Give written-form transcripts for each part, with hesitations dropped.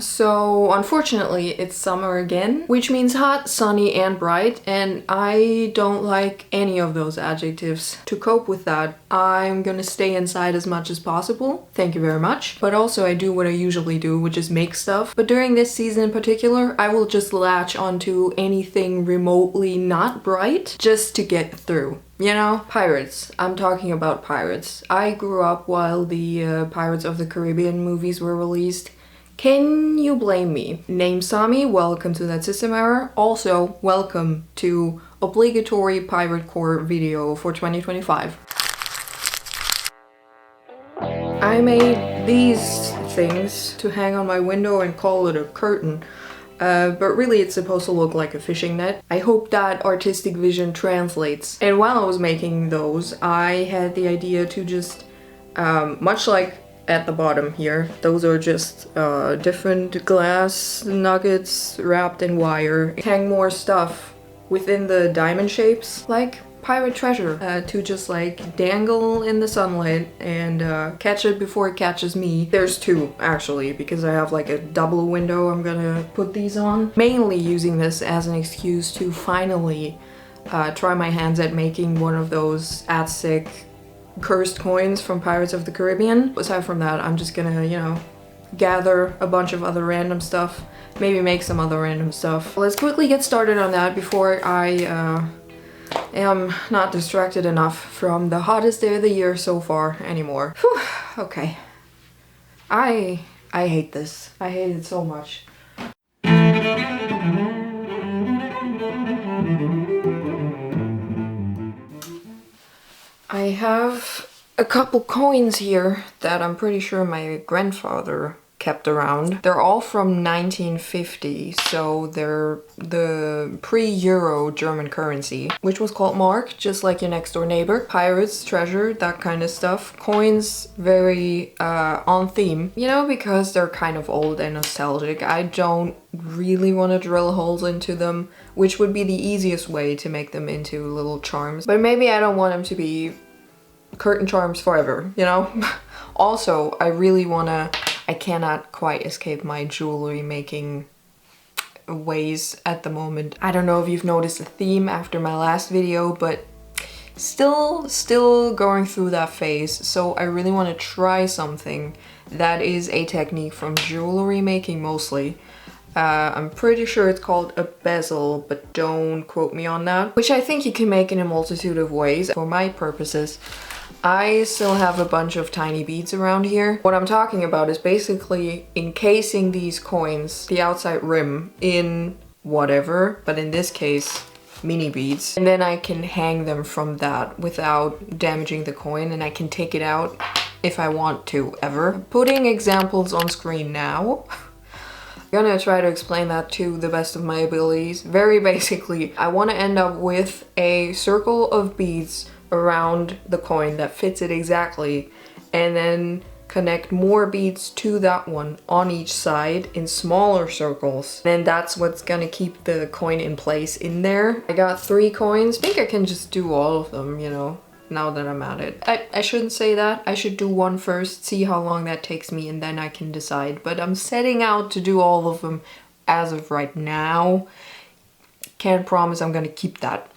So unfortunately it's summer again, which means hot, sunny and bright, and I don't like any of those adjectives. To cope with that, I'm gonna stay inside as much as possible. Thank you very much. But also I do what I usually do, which is make stuff. But during this season in particular, I will just latch onto anything remotely not bright just to get through. You know, pirates. I'm talking about pirates. I grew up while the Pirates of the Caribbean movies were released. Can you blame me? Name Sami, welcome to that system error. Also, welcome to obligatory piratecore video for 2025. I made these things to hang on my window and call it a curtain. But really it's supposed to look like a fishing net. I hope that artistic vision translates. And while I was making those, I had the idea to just, much like at the bottom here, those are just different glass nuggets wrapped in wire. Hang more stuff within the diamond shapes, like pirate treasure, to just like dangle in the sunlight and catch it before it catches me. There's two actually, because I have like a double window I'm gonna put these on. Mainly using this as an excuse to finally try my hands at making one of those Aztec cursed coins from Pirates of the Caribbean. Aside from that, I'm just gonna, you know, gather a bunch of other random stuff, maybe make some other random stuff. Let's quickly get started on that before I am not distracted enough from the hottest day of the year so far anymore. Whew, okay. I hate this. I hate it so much. I have a couple coins here that I'm pretty sure my grandfather kept around. They're all from 1950, so they're the pre-Euro German currency, which was called Mark, just like your next door neighbor. Pirates, treasure, that kind of stuff. Coins, very on theme, you know, because they're kind of old and nostalgic. I don't really want to drill holes into them, which would be the easiest way to make them into little charms. But maybe I don't want them to be curtain charms forever, you know? Also, I cannot quite escape my jewelry making ways at the moment. I don't know if you've noticed a theme after my last video, but still going through that phase. So I really want to try something that is a technique from jewelry making mostly. I'm pretty sure it's called a bezel, but don't quote me on that. Which I think you can make in a multitude of ways. For my purposes, I still have a bunch of tiny beads around here. What I'm talking about is basically encasing these coins, the outside rim, in whatever, but in this case, mini beads. And then I can hang them from that without damaging the coin, and I can take it out if I want to, ever. Putting examples on screen now. I'm gonna try to explain that to the best of my abilities. Very basically, I want to end up with a circle of beads around the coin that fits it exactly, and then connect more beads to that one on each side in smaller circles. Then that's what's gonna keep the coin in place in there. I got 3 coins. I think I can just do all of them, you know, now that I'm at it. I shouldn't say that. I should do one first, see how long that takes me, and then I can decide. But I'm setting out to do all of them as of right now. Can't promise I'm gonna keep that.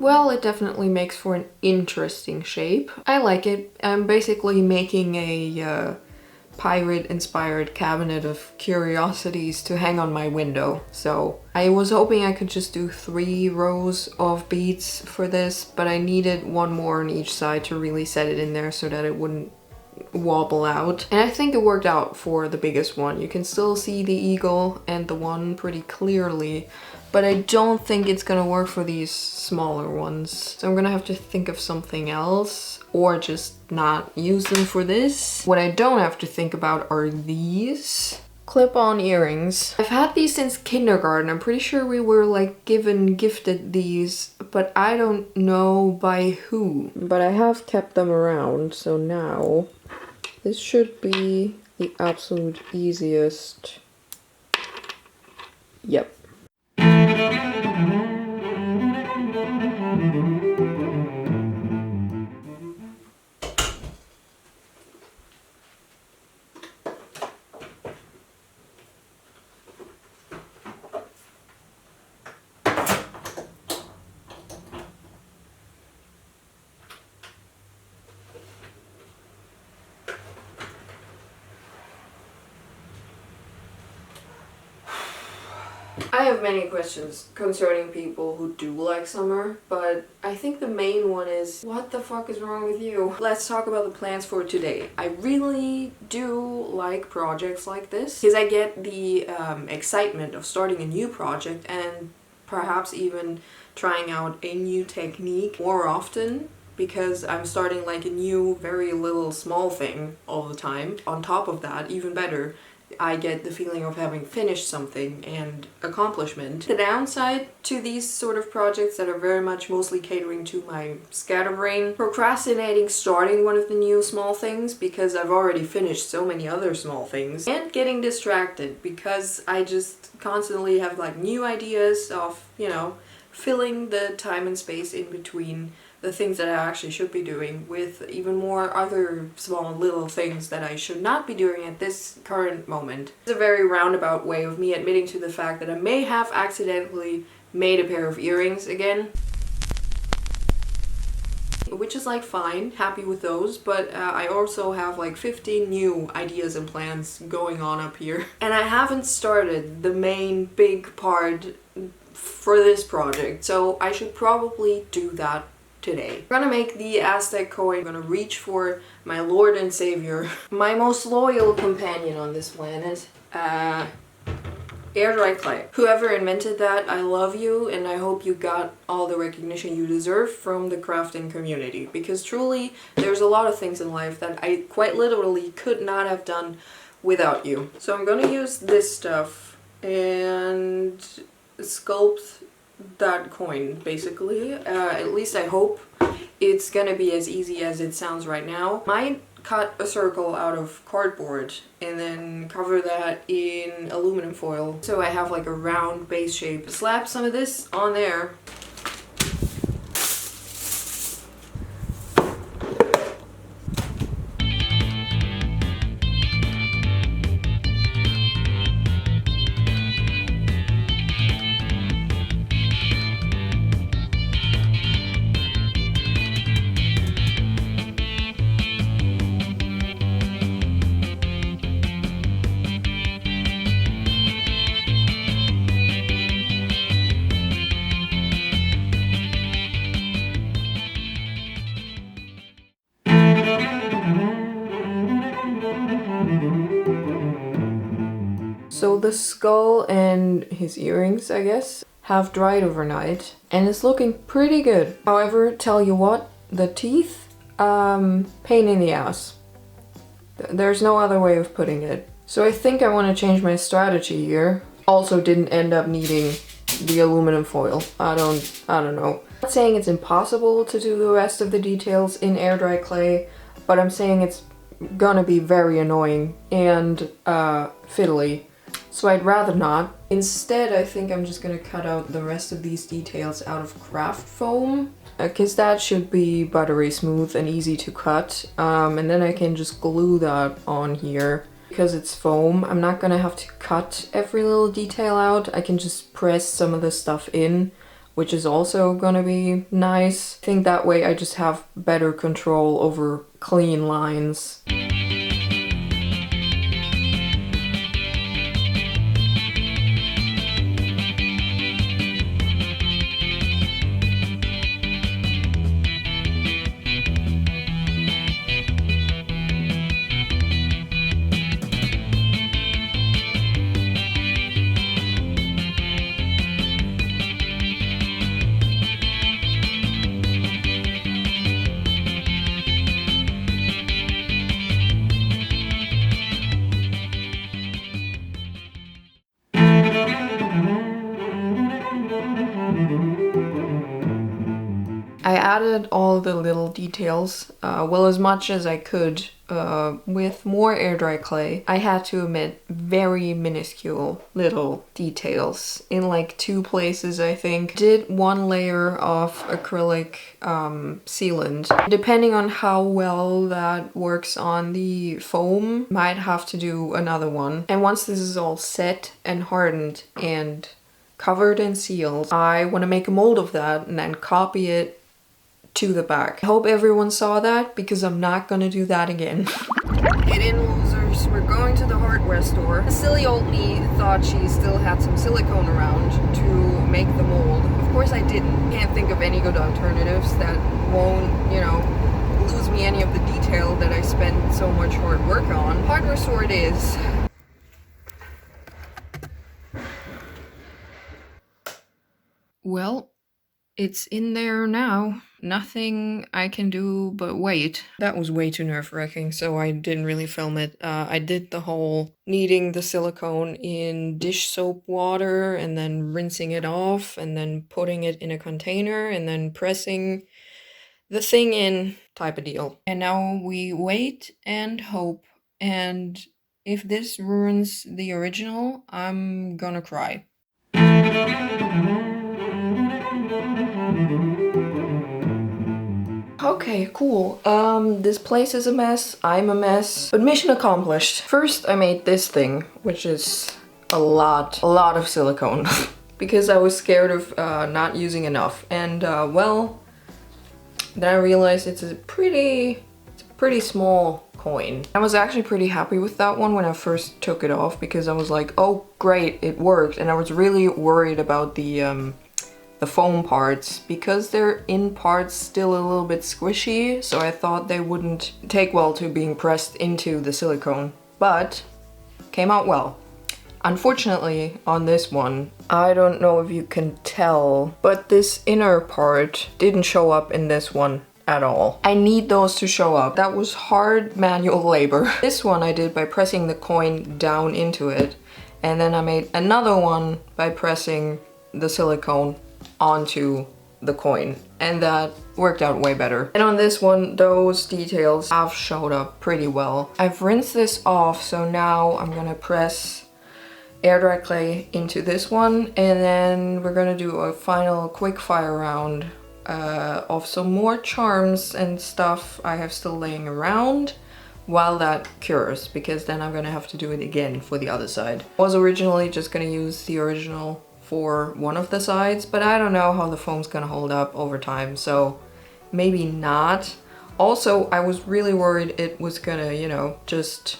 Well, it definitely makes for an interesting shape. I like it. I'm basically making a pirate-inspired cabinet of curiosities to hang on my window. So I was hoping I could just do 3 rows of beads for this, but I needed 1 more on each side to really set it in there so that it wouldn't wobble out. And I think it worked out for the biggest one. You can still see the eagle and the one pretty clearly, but I don't think it's gonna work for these smaller ones. So I'm gonna have to think of something else or just not use them for this. What I don't have to think about are these clip-on earrings. I've had these since kindergarten. I'm pretty sure we were like gifted these, but I don't know by who. But I have kept them around, so now this should be the absolute easiest. Yep. I have many questions concerning people who do like summer, but I think the main one is, what the fuck is wrong with you? Let's talk about the plans for today. I really do like projects like this because I get the excitement of starting a new project and perhaps even trying out a new technique more often, because I'm starting like a new, very little small thing all the time. On top of that, even better, I get the feeling of having finished something and accomplishment. The downside to these sort of projects that are very much mostly catering to my scatterbrain, procrastinating starting one of the new small things because I've already finished so many other small things, and getting distracted because I just constantly have like new ideas of, you know, filling the time and space in between the things that I actually should be doing with even more other small little things that I should not be doing at this current moment. It's a very roundabout way of me admitting to the fact that I may have accidentally made a pair of earrings again. Which is like fine, happy with those, but I also have like 15 new ideas and plans going on up here. And I haven't started the main big part for this project, so I should probably do that today. I'm gonna make the Aztec coin. I'm gonna reach for my Lord and Savior, my most loyal companion on this planet, air dry clay. Whoever invented that, I love you, and I hope you got all the recognition you deserve from the crafting community, because truly there's a lot of things in life that I quite literally could not have done without you. So I'm gonna use this stuff and sculpt that coin, basically. At least I hope it's gonna be as easy as it sounds right now. Might cut a circle out of cardboard and then cover that in aluminum foil so I have like a round base shape. Slap some of this on there. So the skull and his earrings, I guess, have dried overnight and it's looking pretty good. However, tell you what, the teeth, pain in the ass. There's no other way of putting it. So I think I want to change my strategy here. Also didn't end up needing the aluminum foil. I don't know. I'm not saying it's impossible to do the rest of the details in air dry clay, but I'm saying it's gonna be very annoying and fiddly. So I'd rather not. Instead, I think I'm just gonna cut out the rest of these details out of craft foam, because that should be buttery smooth and easy to cut. And then I can just glue that on here. Because it's foam, I'm not gonna have to cut every little detail out. I can just press some of the stuff in, which is also gonna be nice. I think that way I just have better control over clean lines. I added all the little details, well, as much as I could, with more air dry clay. I had to omit very minuscule little details in like 2 places, I think. Did 1 layer of acrylic sealant. Depending on how well that works on the foam, might have to do another one. And once this is all set and hardened and covered and sealed, I want to make a mold of that and then copy it to the back. I hope everyone saw that, because I'm not gonna do that again. Get in, losers. We're going to the hardware store. Silly old me thought she still had some silicone around to make the mold. Of course I didn't. Can't think of any good alternatives that won't, you know, lose me any of the detail that I spent so much hard work on. Hardware store it is. Well, it's in there now. Nothing I can do but wait. That was way too nerve-wracking, so I didn't really film it. I did the whole kneading the silicone in dish soap water and then rinsing it off and then putting it in a container and then pressing the thing in type of deal. And now we wait and hope, and if this ruins the original, I'm gonna cry. Okay, cool. This place is a mess, I'm a mess, but mission accomplished. First, I made this thing, which is a lot of silicone, because I was scared of not using enough. And well, then I realized it's a pretty small coin. I was actually pretty happy with that one when I first took it off, because I was like, oh great, it worked. And I was really worried about the foam parts, because they're in parts still a little bit squishy, so I thought they wouldn't take well to being pressed into the silicone, but came out well. Unfortunately, on this one, I don't know if you can tell, but this inner part didn't show up in this one at all. I need those to show up. That was hard manual labor. This one I did by pressing the coin down into it, and then I made another one by pressing the silicone onto the coin, and that worked out way better. And on this one, those details have showed up pretty well. I've rinsed this off, so now I'm gonna press air dry clay into this one, and then we're gonna do a final quick fire round of some more charms and stuff I have still laying around while that cures, because then I'm gonna have to do it again for the other side. I was originally just gonna use the original for one of the sides, but I don't know how the foam's gonna hold up over time, so maybe not. Also, I was really worried it was gonna, you know, just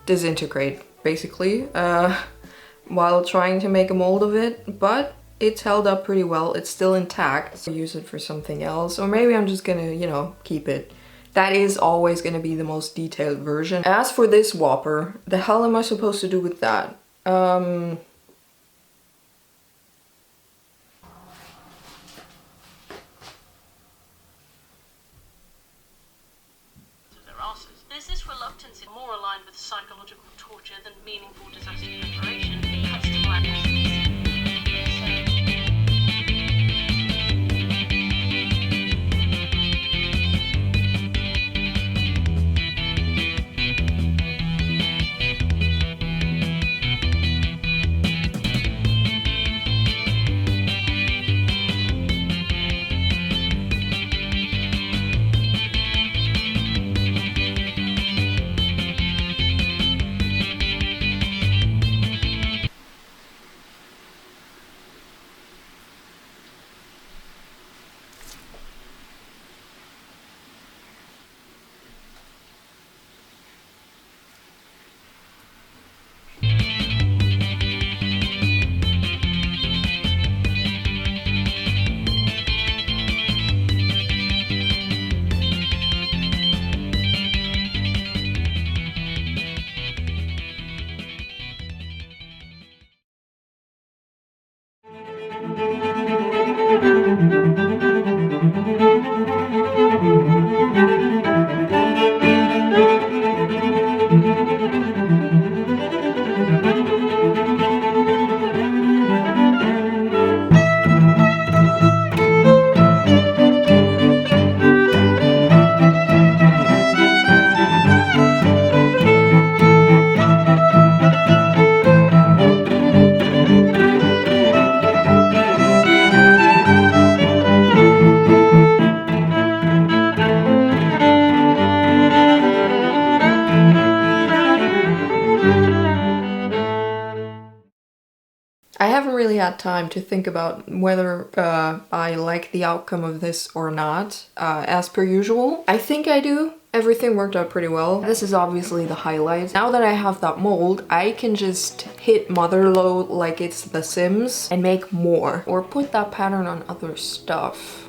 disintegrate, basically, while trying to make a mold of it, but it's held up pretty well. It's still intact, so use it for something else, or maybe I'm just gonna, you know, keep it. That is always gonna be the most detailed version. As for this Whopper, the hell am I supposed to do with that? There's this reluctance more aligned with psychological torture than meaningful disaster preparation. Cuts to madness. really had time to think about whether I like the outcome of this or not, as per usual. I think I do. Everything worked out pretty well. This is obviously the highlight. Now that I have that mold, I can just hit motherload like it's The Sims and make more. Or put that pattern on other stuff.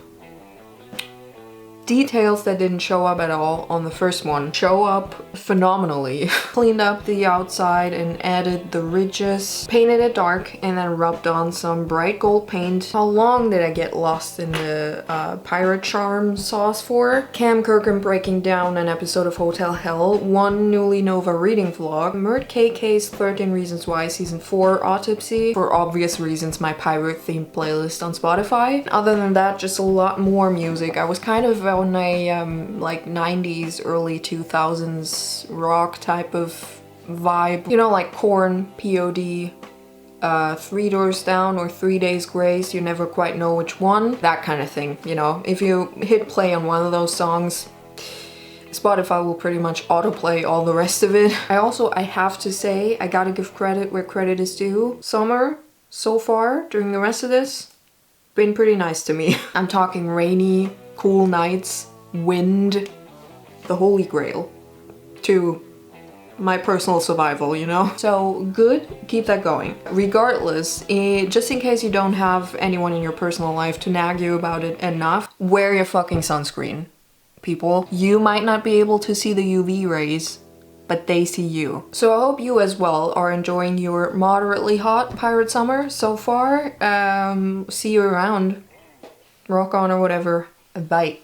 Details that didn't show up at all on the first one show up phenomenally. Cleaned up the outside and added the ridges, painted it dark, and then rubbed on some bright gold paint. How long did I get lost in the pirate charm sauce for? Cam Kirkham breaking down an episode of Hotel Hell, one Newly Nova reading vlog, Mert KK's 13 Reasons Why Season 4 Autopsy, for obvious reasons my pirate themed playlist on Spotify. Other than that, just a lot more music. I was kind of on a like 90s, early 2000s rock type of vibe. You know, like Korn, POD, 3 Doors Down or 3 Days Grace, you never quite know which one. That kind of thing, you know. If you hit play on one of those songs, Spotify will pretty much autoplay all the rest of it. I have to say, I gotta give credit where credit is due. Summer, so far, during the rest of this, been pretty nice to me. I'm talking rainy, cool nights, wind, the holy grail to my personal survival, you know? So good, keep that going. Regardless, just in case you don't have anyone in your personal life to nag you about it enough, wear your fucking sunscreen, people. You might not be able to see the UV rays, but they see you. So I hope you as well are enjoying your moderately hot pirate summer so far. See you around. Rock on or whatever. Bye.